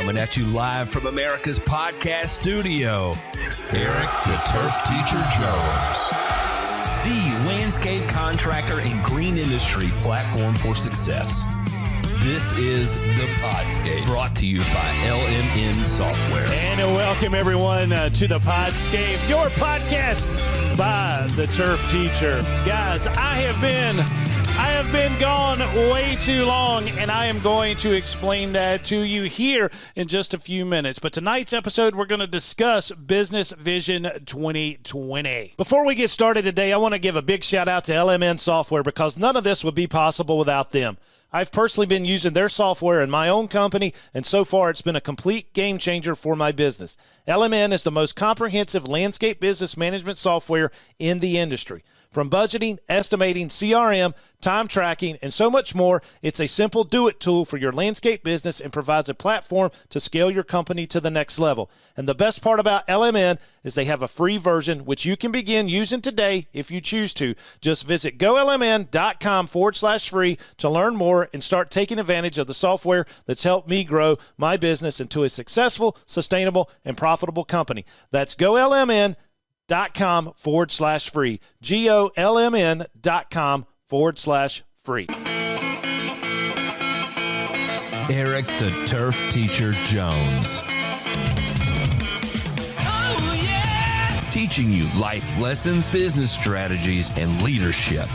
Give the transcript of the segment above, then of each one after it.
Coming at you live from America's podcast studio, Eric the Turf Teacher Jones. The landscape contractor and green industry platform for success. This is the Podscape, brought to you by LMN Software. And welcome everyone to the Podscape, your podcast by the Turf Teacher. Guys, I have been gone way too long, and I am going to explain that to you here in just a few minutes. But tonight's episode, we're going to discuss Business Vision 2020. Before we get started today, I want to give a big shout out to LMN Software because none of this would be possible without them. I've personally been using their software in my own company, and so far it's been a complete game changer for my business. LMN is the most comprehensive landscape business management software in the industry. From budgeting, estimating, CRM, time tracking, and so much more, it's a simple do-it tool for your landscape business and provides a platform to scale your company to the next level. And the best part about LMN is they have a free version, which you can begin using today if you choose to. Just visit golmn.com/free to learn more and start taking advantage of the software that's helped me grow my business into a successful, sustainable, and profitable company. That's golmn.com/free. golmn.com/free. Eric the Turf Teacher Jones. Oh, yeah! Teaching you life lessons, business strategies, and leadership.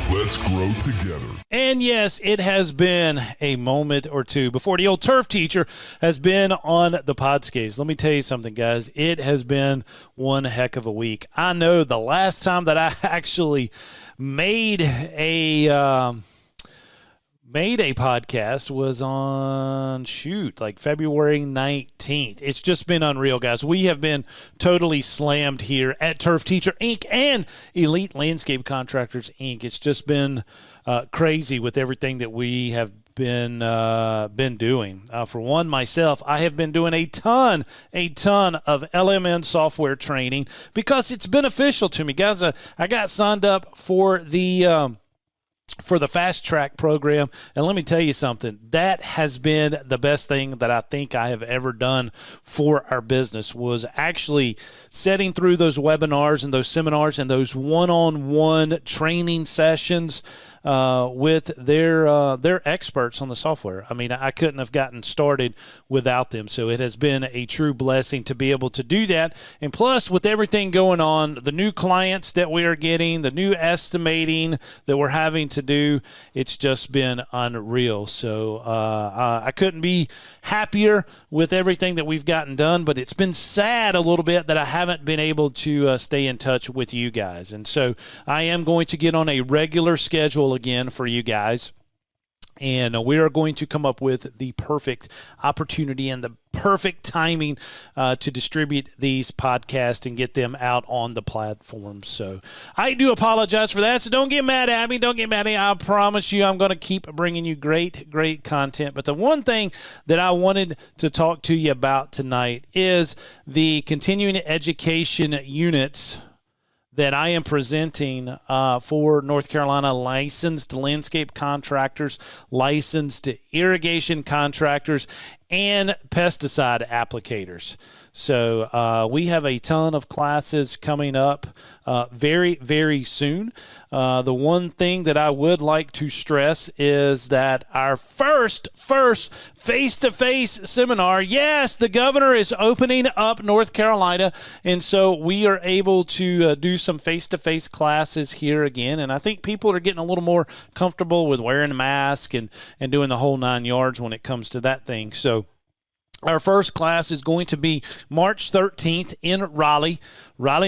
Let's grow together. And yes, it has been a moment or two before the old turf teacher has been on the Podscapes. Let me tell you something, guys. It has been one heck of a week. I know the last time that I actually made a podcast was on, like February 19th. It's just been unreal, guys. We have been totally slammed here at Turf Teacher Inc. and Elite Landscape Contractors Inc. It's just been crazy with everything that we have been doing. For one, myself, I have been doing a ton of LMN software training because it's beneficial to me, guys. I got signed up for the fast track program, and let me tell you something, that has been the best thing that I think I have ever done for our business, was actually setting through those webinars and those seminars and those one-on-one training sessions with their experts on the software. I mean, I couldn't have gotten started without them. So it has been a true blessing to be able to do that. And plus, with everything going on, the new clients that we are getting, the new estimating that we're having to do, it's just been unreal. So I couldn't be happier with everything that we've gotten done, but it's been sad a little bit that I haven't been able to stay in touch with you guys. And so I am going to get on a regular schedule again for you guys, and we are going to come up with the perfect opportunity and the perfect timing to distribute these podcasts and get them out on the platforms. So I do apologize for that, so don't get mad at me. I promise you I'm going to keep bringing you great content. But the one thing that I wanted to talk to you about tonight is the continuing education units that I am presenting for North Carolina licensed landscape contractors, licensed irrigation contractors, and pesticide applicators. So we have a ton of classes coming up very, very soon. The one thing that I would like to stress is that our first face-to-face seminar, yes, the governor is opening up North Carolina, and so we are able to do some face-to-face classes here again, and I think people are getting a little more comfortable with wearing a mask and doing the whole 9 yards when it comes to that thing. So our first class is going to be March 13th in Raleigh,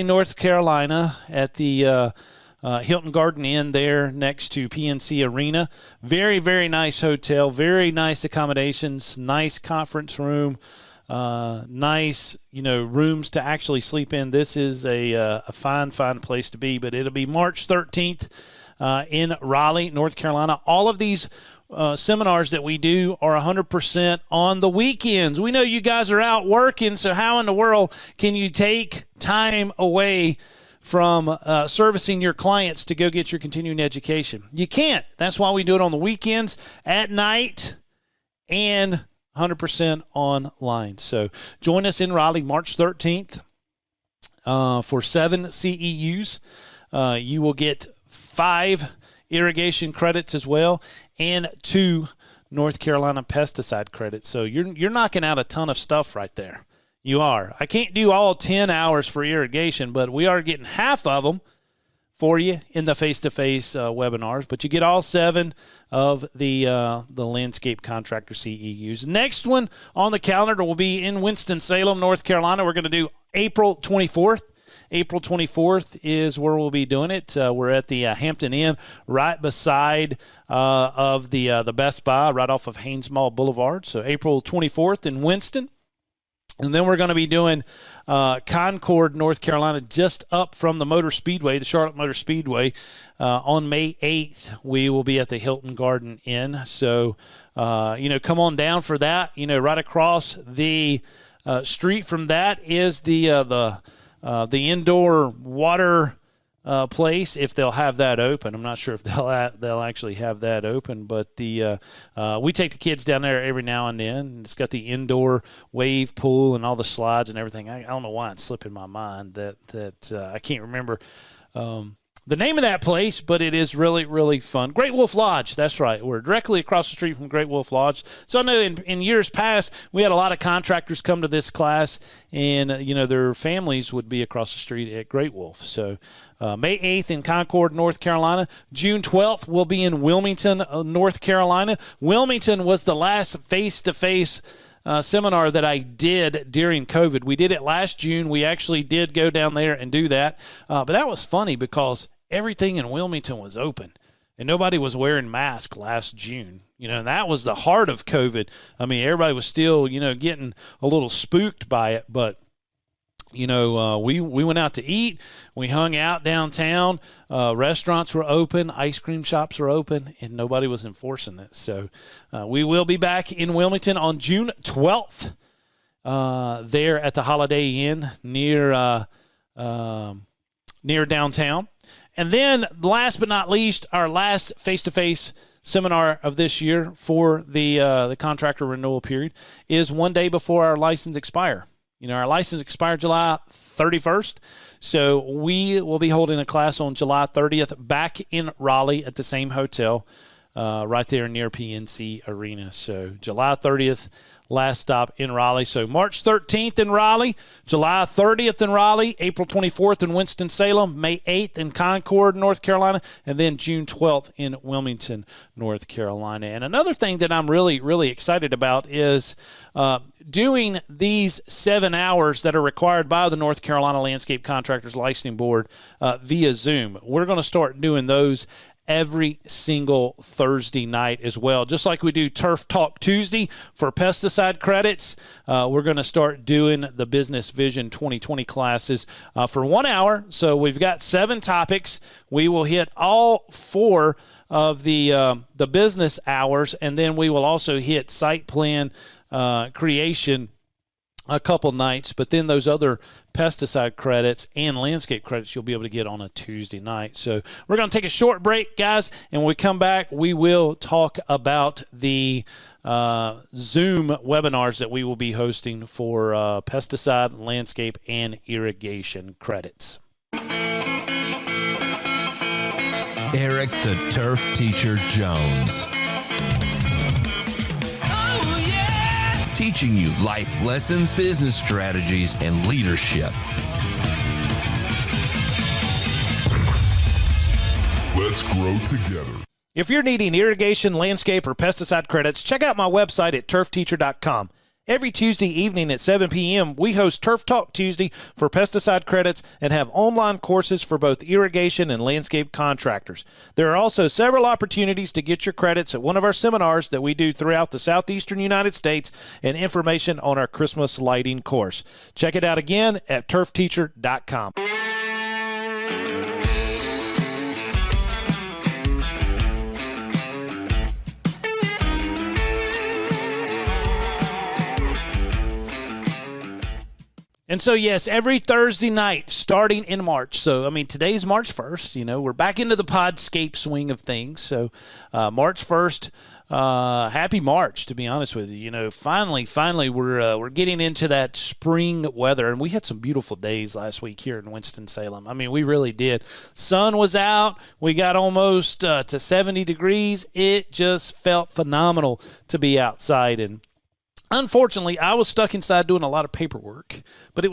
North Carolina, at the Hilton Garden Inn there next to PNC Arena. Very, very nice hotel, very nice accommodations, nice conference room, nice, rooms to actually sleep in. This is a fine place to be, but it'll be March 13th in Raleigh, North Carolina. All of these seminars that we do are 100% on the weekends. We know you guys are out working, so how in the world can you take time away from servicing your clients to go get your continuing education. You can't. That's why we do it on the weekends, at night, and 100% online. So join us in Raleigh March 13th for 7 CEUs. You will get 5 irrigation credits as well, and 2 North Carolina pesticide credits. So you're knocking out a ton of stuff right there. You are. I can't do all 10 hours for irrigation, but we are getting half of them for you in the face-to-face webinars. But you get all 7 of the landscape contractor CEUs. Next one on the calendar will be in Winston-Salem, North Carolina. We're going to do April 24th. April 24th is where we'll be doing it. We're at the Hampton Inn, right beside of the Best Buy, right off of Haynes Mall Boulevard. So April 24th in Winston. And then we're going to be doing Concord, North Carolina, just up from the Motor Speedway, the Charlotte Motor Speedway. On May 8th, we will be at the Hilton Garden Inn. So, come on down for that. Right across the street from that is the indoor water place, if they'll have that open. I'm not sure if they'll actually have that open, but we take the kids down there every now and then. It's got the indoor wave pool and all the slides and everything. I don't know why it's slipping my mind that I can't remember the name of that place, but it is really, really fun. Great Wolf Lodge, that's right. We're directly across the street from Great Wolf Lodge. So I know in years past, we had a lot of contractors come to this class, and, their families would be across the street at Great Wolf. So May 8th in Concord, North Carolina. June 12th, we'll be in Wilmington, North Carolina. Wilmington was the last face-to-face seminar that I did during COVID. We did it last June. We actually did go down there and do that. But that was funny because everything in Wilmington was open and nobody was wearing masks last June. And that was the heart of COVID. I mean, everybody was still, getting a little spooked by it, but we went out to eat. We hung out downtown. Restaurants were open. Ice cream shops were open, and nobody was enforcing it. So we will be back in Wilmington on June 12th there at the Holiday Inn near downtown. And then last but not least, our last face-to-face seminar of this year for the contractor renewal period is one day before our license expire. Our license expired July 31st, so we will be holding a class on July 30th back in Raleigh at the same hotel right there near PNC Arena. So July 30th, last stop in Raleigh. So March 13th in Raleigh, July 30th in Raleigh, April 24th in Winston-Salem, May 8th in Concord, North Carolina, and then June 12th in Wilmington, North Carolina. And another thing that I'm really, really excited about is doing these 7 hours that are required by the North Carolina Landscape Contractors Licensing Board via Zoom. We're going to start doing those every single Thursday night as well. Just like we do Turf Talk Tuesday for pesticide credits, we're going to start doing the Business Vision 2020 classes for 1 hour. So we've got 7 topics. We will hit all 4 of the business hours, and then we will also hit site plan creation a couple nights, but then those other pesticide credits and landscape credits you'll be able to get on a Tuesday night. So we're going to take a short break, guys, and when we come back, we will talk about the Zoom webinars that we will be hosting for pesticide, landscape, and irrigation credits. Eric the Turf Teacher Jones. Teaching you life lessons, business strategies, and leadership. Let's grow together. If you're needing irrigation, landscape, or pesticide credits, check out my website at turfteacher.com. Every Tuesday evening at 7 p.m., we host Turf Talk Tuesday for pesticide credits and have online courses for both irrigation and landscape contractors. There are also several opportunities to get your credits at one of our seminars that we do throughout the southeastern United States and information on our Christmas lighting course. Check it out again at turfteacher.com. And so, yes, every Thursday night starting in March. So, I mean, today's March 1st. You know, we're back into the Podscape swing of things. So, March 1st, happy March, to be honest with you. You know, finally, we're getting into that spring weather. And we had some beautiful days last week here in Winston-Salem. I mean, we really did. Sun was out. We got almost to 70 degrees. It just felt phenomenal to be outside. And unfortunately, I was stuck inside doing a lot of paperwork, but it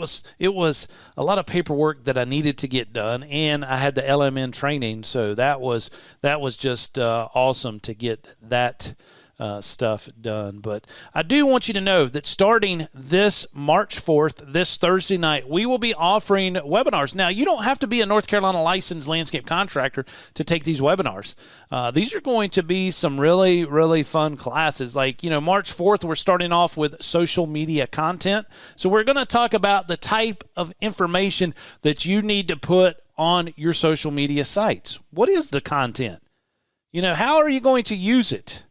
was a lot of paperwork that I needed to get done, and I had the LMN training, so that was just awesome to get that stuff done. But I do want you to know that starting this March 4th, this Thursday night, we will be offering webinars. Now, you don't have to be a North Carolina licensed landscape contractor to take these webinars. These are going to be some really, really fun classes. Like, you know, March 4th, we're starting off with social media content. So we're going to talk about the type of information that you need to put on your social media sites. What is the content? You know, how are you going to use it?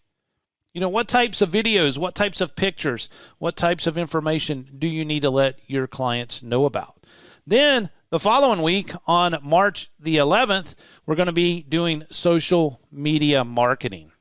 You know, what types of videos, what types of pictures, what types of information do you need to let your clients know about? Then the following week on March the 11th, we're going to be doing social media marketing.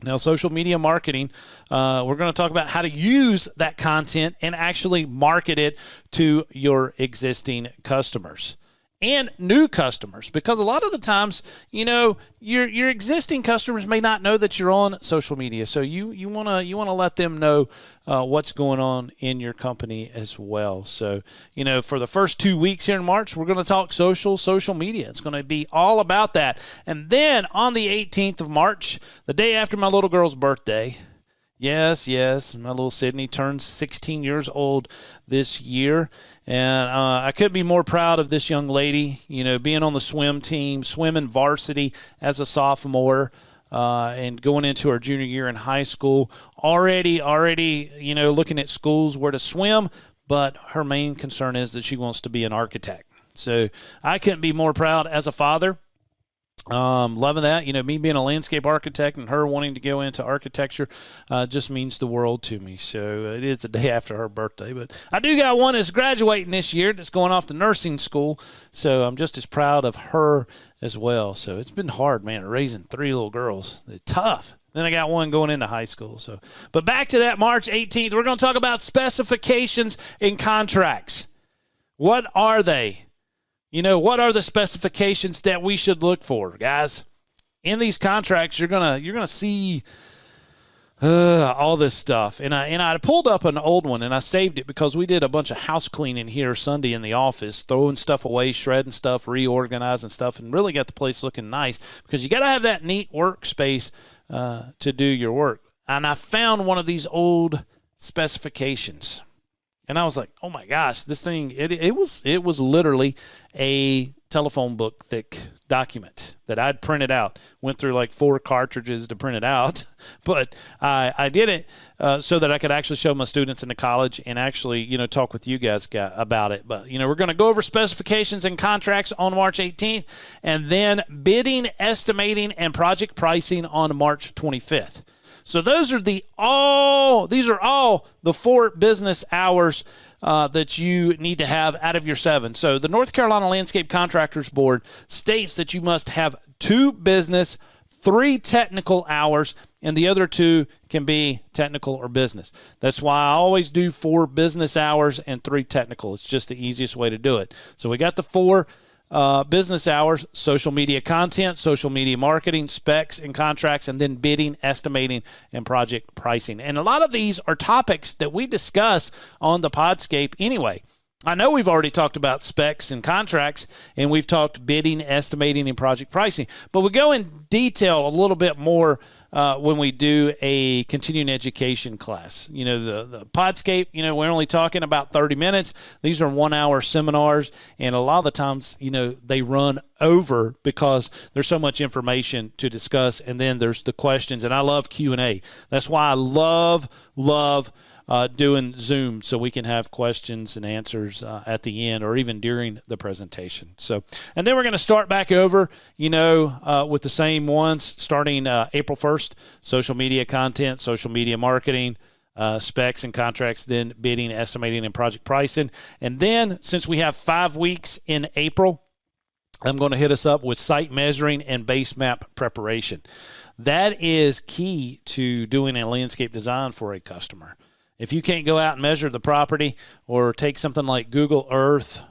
Now, social media marketing, we're going to talk about how to use that content and actually market it to your existing customers and new customers, because a lot of the times, you know, your existing customers may not know that you're on social media. So you want to let them know what's going on in your company as well. So, you know, for the first 2 weeks here in March, we're going to talk social media. It's going to be all about that. And then on the 18th of March, the day after my little girl's birthday, yes, my little Sydney turns 16 years old this year, and I couldn't be more proud of this young lady, you know, being on the swim team, swimming varsity as a sophomore, and going into her junior year in high school, already, you know, looking at schools where to swim, but her main concern is that she wants to be an architect. So I couldn't be more proud as a father. Loving that. You know, me being a landscape architect and her wanting to go into architecture just means the world to me. So it is the day after her birthday. But I do got one that's graduating this year that's going off to nursing school. So I'm just as proud of her as well. So it's been hard, man, raising 3 little girls. It's tough. Then I got one going into high school. So, but back to that March 18th, we're going to talk about specifications in contracts. What are they? You know, what are the specifications that we should look for, guys? In these contracts, you're gonna see all this stuff. And I pulled up an old one and I saved it because we did a bunch of house cleaning here Sunday in the office, throwing stuff away, shredding stuff, reorganizing stuff, and really got the place looking nice, because you got to have that neat workspace to do your work. And I found one of these old specifications. And I was like, oh my gosh, this thing, it was literally a telephone book thick document that I'd printed out. Went through like 4 cartridges to print it out. But I did it so that I could actually show my students in the college and actually, you know, talk with you guys about it. But, you know, we're going to go over specifications and contracts on March 18th, and then bidding, estimating, and project pricing on March 25th. So these are all the 4 business hours that you need to have out of your 7. So the North Carolina Landscape Contractors Board states that you must have 2 business, 3 technical hours, and the other 2 can be technical or business. That's why I always do 4 business hours and 3 technical. It's just the easiest way to do it. So we got the 4 business hours: social media content, social media marketing, specs and contracts, and then bidding, estimating, and project pricing. And a lot of these are topics that we discuss on the Podscape anyway. I know we've already talked about specs and contracts, and we've talked bidding, estimating, and project pricing, but we go in detail a little bit more when we do a continuing education class. You know, the Podscape, you know, we're only talking about 30 minutes. These are 1-hour seminars, and a lot of the times, you know, they run over because there's so much information to discuss, and then there's the questions, and I love Q&A. That's why I love doing Zoom, so we can have questions and answers at the end or even during the presentation. So, and then we're going to start back over, you know, with the same ones starting April 1st, social media content, social media marketing, specs and contracts, then bidding, estimating, and project pricing. And then, since we have 5 weeks in April, I'm going to hit us up with site measuring and base map preparation. That is key to doing a landscape design for a customer. If you can't go out and measure the property or take something like Google Earth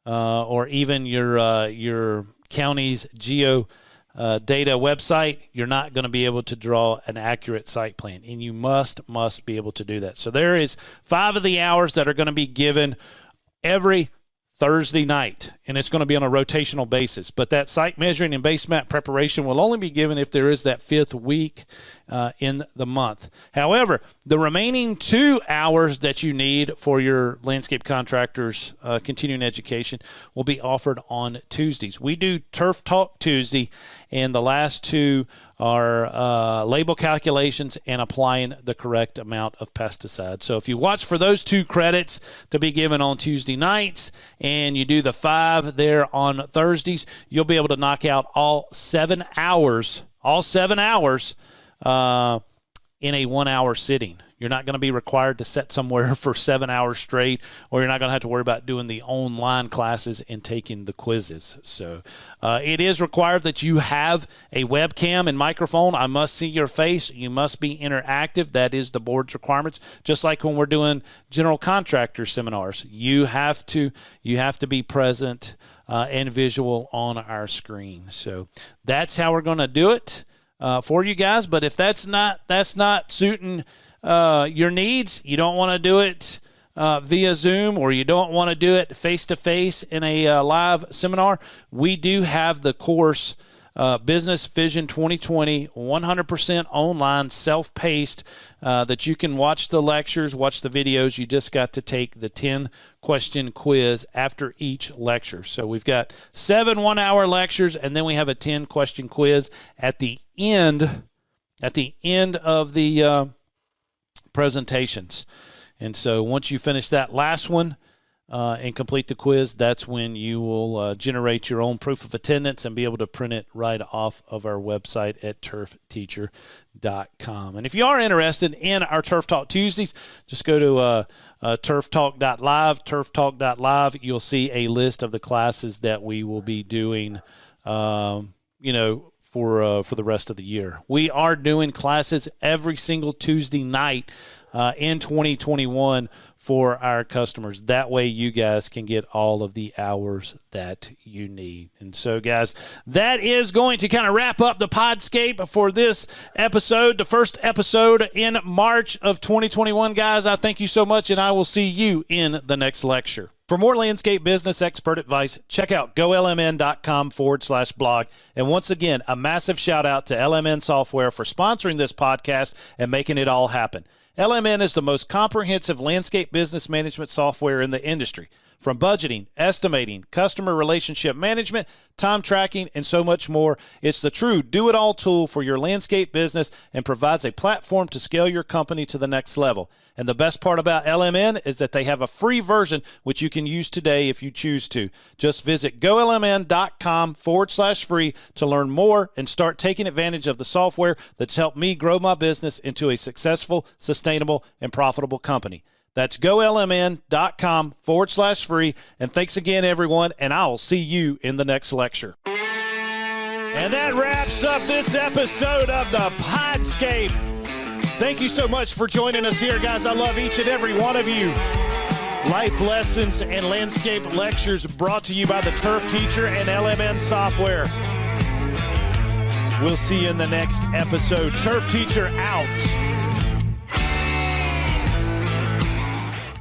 or even your county's geo data website, you're not going to be able to draw an accurate site plan, and you must be able to do that. So there is 5 of the hours that are going to be given every Thursday night, and it's going to be on a rotational basis. But that site measuring and base map preparation will only be given if there is that 5th week in the month. However, the remaining 2 hours that you need for your landscape contractors' continuing education will be offered on Tuesdays. We do Turf Talk Tuesday, and the last 2 are label calculations and applying the correct amount of pesticides. So if you watch for those 2 credits to be given on Tuesday nights and you do the 5 there on Thursdays, you'll be able to knock out all 7 hours in a 1-hour sitting. You're not going to be required to sit somewhere for 7 hours straight, or you're not going to have to worry about doing the online classes and taking the quizzes. So it is required that you have a webcam and microphone. I must see your face. You must be interactive. That is the board's requirements. Just like when we're doing general contractor seminars, you have to be present and visual on our screen. So that's how we're going to do it for you guys. But if that's not suiting your needs, you don't want to do it via Zoom, or you don't want to do it face-to-face in a live seminar, we do have the course Business Vision 2020, 100% online, self-paced, that you can watch the lectures, watch the videos. You just got to take the 10-question quiz after each lecture. So we've got 7 1-hour lectures, and then we have a 10-question quiz at the end of the presentations. And so once you finish that last one and complete the quiz, that's when you will generate your own proof of attendance and be able to print it right off of our website at turfteacher.com. And if you are interested in our Turf Talk Tuesdays, just go to turftalk.live, turftalk.live. You'll see a list of the classes that we will be doing, for the rest of the year. We are doing classes every single Tuesday night in 2021 for our customers. That way you guys can get all of the hours that you need. And so, guys, that is going to kind of wrap up the Podscape for this episode, the first episode in March of 2021. Guys, I thank you so much, and I will see you in the next lecture. For more landscape business expert advice, check out golmn.com/blog. And once again, a massive shout out to LMN Software for sponsoring this podcast and making it all happen. LMN is the most comprehensive landscape business management software in the industry. From budgeting, estimating, customer relationship management, time tracking, and so much more, it's the true do-it-all tool for your landscape business and provides a platform to scale your company to the next level. And the best part about LMN is that they have a free version which you can use today if you choose to. Just visit golmn.com/free to learn more and start taking advantage of the software that's helped me grow my business into a successful, sustainable, and profitable company. That's golmn.com/free. And thanks again, everyone, and I'll see you in the next lecture. And that wraps up this episode of the Podscape. Thank you so much for joining us here, guys. I love each and every one of you. Life lessons and landscape lectures brought to you by the Turf Teacher and LMN Software. We'll see you in the next episode. Turf Teacher out.